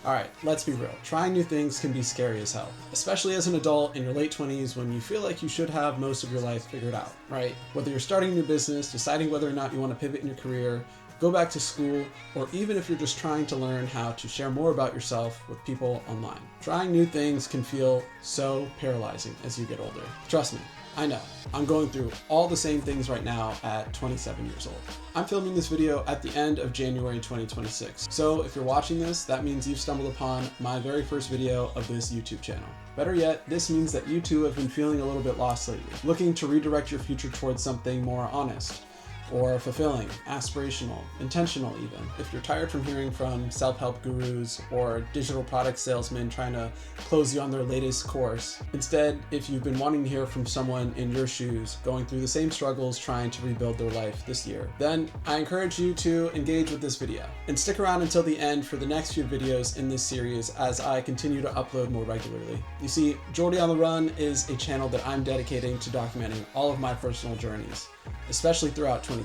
Alright, let's be real. Trying new things can be scary as hell, especially as an adult in your late 20s when you feel like you should have most of your life figured out, right? Whether you're starting a new business, deciding whether or not you want to pivot in your career, go back to school, or even if you're just trying to learn how to share more about yourself with people online. Trying new things can feel so paralyzing as you get older. Trust me, I know. I'm going through all the same things right now at 27 years old. I'm filming this video at the end of January 2026. So if you're watching this, that means you've stumbled upon my very first video of this YouTube channel. Better yet, this means that you too have been feeling a little bit lost lately, looking to redirect your future towards something more honest, or fulfilling, aspirational, intentional even. If you're tired from hearing from self-help gurus or digital product salesmen trying to close you on their latest course. Instead, if you've been wanting to hear from someone in your shoes, going through the same struggles trying to rebuild their life this year, then I encourage you to engage with this video. And stick around until the end for the next few videos in this series as I continue to upload more regularly. You see, Jordy on the Run is a channel that I'm dedicating to documenting all of my personal journeys, especially throughout 2026.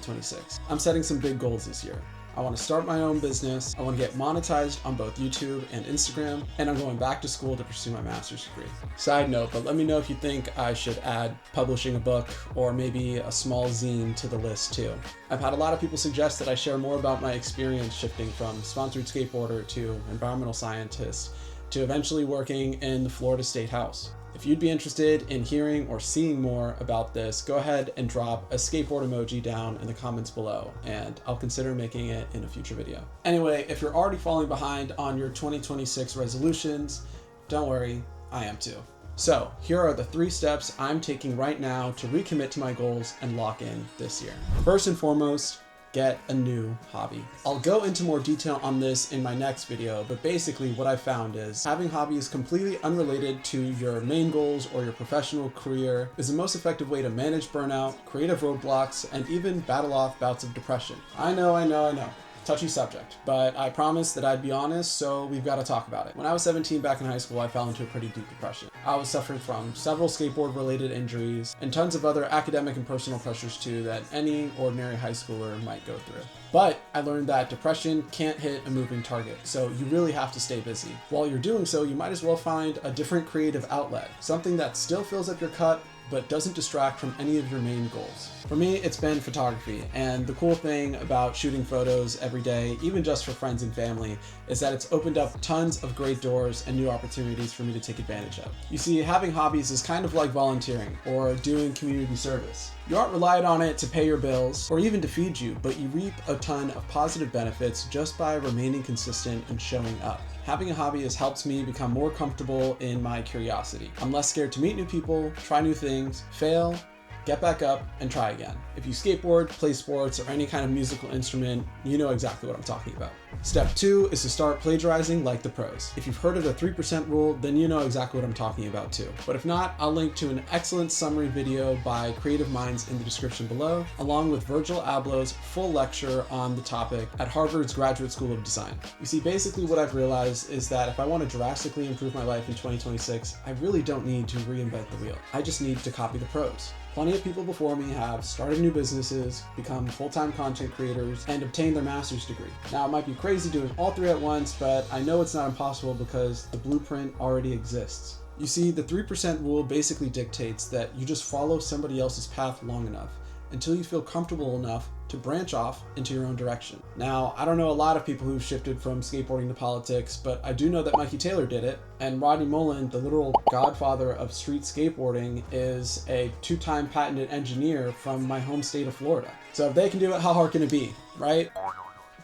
I'm setting some big goals this year. I want to start my own business, I want to get monetized on both YouTube and Instagram, and I'm going back to school to pursue my master's degree. Side note, but let me know if you think I should add publishing a book or maybe a small zine to the list too. I've had a lot of people suggest that I share more about my experience shifting from sponsored skateboarder to environmental scientist to eventually working in the Florida State House. If you'd be interested in hearing or seeing more about this, go ahead and drop a skateboard emoji down in the comments below, and I'll consider making it in a future video. Anyway, if you're already falling behind on your 2026 resolutions, don't worry, I am too. So here are the 3 steps I'm taking right now to recommit to my goals and lock in this year. First and foremost, get a new hobby. I'll go into more detail on this in my next video, but basically what I found is having hobbies completely unrelated to your main goals or your professional career is the most effective way to manage burnout, creative roadblocks, and even battle off bouts of depression. I know. Touchy subject, but I promised that I'd be honest, so we've got to talk about it. When I was 17 back in high school, I fell into a pretty deep depression. I was suffering from several skateboard-related injuries and tons of other academic and personal pressures too that any ordinary high schooler might go through. But I learned that depression can't hit a moving target, so you really have to stay busy. While you're doing so, you might as well find a different creative outlet, something that still fills up your cup but doesn't distract from any of your main goals. For me, it's been photography, and the cool thing about shooting photos every day, even just for friends and family, is that it's opened up tons of great doors and new opportunities for me to take advantage of. You see, having hobbies is kind of like volunteering or doing community service. You aren't relied on it to pay your bills or even to feed you, but you reap a ton of positive benefits just by remaining consistent and showing up. Having a hobby has helped me become more comfortable in my curiosity. I'm less scared to meet new people, try new things, fail, get back up, and try again. If you skateboard, play sports, or any kind of musical instrument, you know exactly what I'm talking about. Step 2 is to start plagiarizing like the pros. If you've heard of the 3% rule, then you know exactly what I'm talking about too. But if not, I'll link to an excellent summary video by creative minds in the description below, along with Virgil Abloh's full lecture on the topic at Harvard's Graduate School of Design. You see, basically what I've realized is that if I want to drastically improve my life in 2026, I really don't need to reinvent the wheel. I just need to copy the pros. Plenty of people before me have started new businesses, become full-time content creators, and obtained their master's degree. Now, it might be crazy doing all 3 at once, but I know it's not impossible because the blueprint already exists. You see, the 3% rule basically dictates that you just follow somebody else's path long enough until you feel comfortable enough to branch off into your own direction. Now, I don't know a lot of people who've shifted from skateboarding to politics, but I do know that Mikey Taylor did it, and Rodney Mullen, the literal godfather of street skateboarding, is a 2-time patented engineer from my home state of Florida. So if they can do it, how hard can it be, right?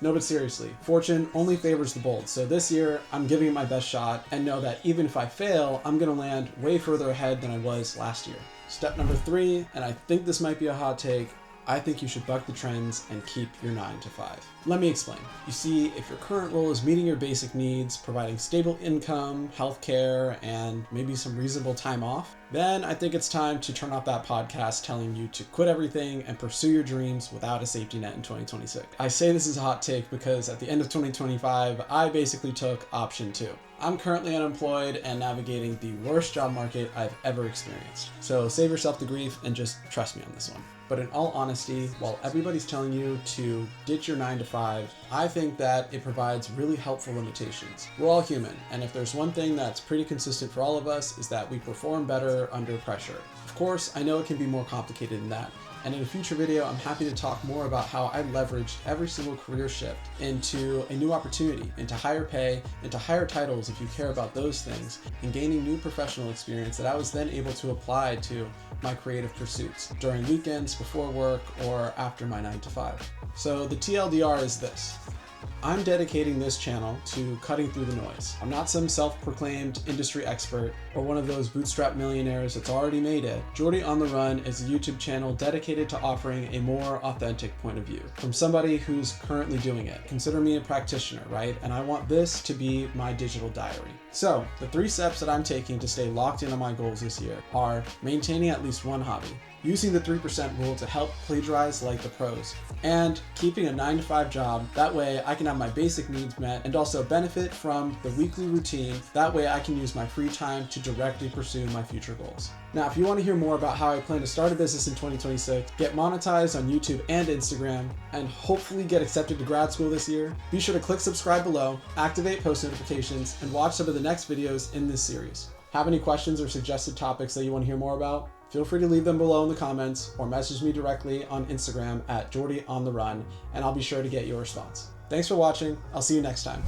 No, but seriously, fortune only favors the bold. So this year, I'm giving it my best shot and know that even if I fail, I'm gonna land way further ahead than I was last year. Step number 3, and I think this might be a hot take, I think you should buck the trends and keep your 9 to 5. Let me explain. You see, if your current role is meeting your basic needs, providing stable income, healthcare, and maybe some reasonable time off, then I think it's time to turn off that podcast telling you to quit everything and pursue your dreams without a safety net in 2026. I say this is a hot take because at the end of 2025, I basically took option 2. I'm currently unemployed and navigating the worst job market I've ever experienced. So save yourself the grief and just trust me on this one. But in all honesty, while everybody's telling you to ditch your 9 to 5, I think that it provides really helpful limitations. We're all human, and if there's one thing that's pretty consistent for all of us is that we perform better under pressure. Of course, I know it can be more complicated than that, and in a future video, I'm happy to talk more about how I leveraged every single career shift into a new opportunity, into higher pay, into higher titles if you care about those things, and gaining new professional experience that I was then able to apply to my creative pursuits during weekends, before work, or after my 9 to 5. So the TLDR is this. I'm dedicating this channel to cutting through the noise. I'm not some self-proclaimed industry expert or one of those bootstrap millionaires that's already made it. Jordy on the Run is a YouTube channel dedicated to offering a more authentic point of view from somebody who's currently doing it. Consider me a practitioner, right? And I want this to be my digital diary. So the 3 steps that I'm taking to stay locked in on my goals this year are maintaining at least one hobby, using the 3% rule to help plagiarize like the pros, and keeping a 9 to 5 job. That way I can have my basic needs met and also benefit from the weekly routine. That way I can use my free time to directly pursue my future goals. Now, if you want to hear more about how I plan to start a business in 2026, get monetized on YouTube and Instagram, and hopefully get accepted to grad school this year, be sure to click subscribe below, activate post notifications, and watch some of the next videos in this series. Have any questions or suggested topics that you want to hear more about? Feel free to leave them below in the comments or message me directly on Instagram at JordyOnTheRun, and I'll be sure to get your response. Thanks for watching. I'll see you next time.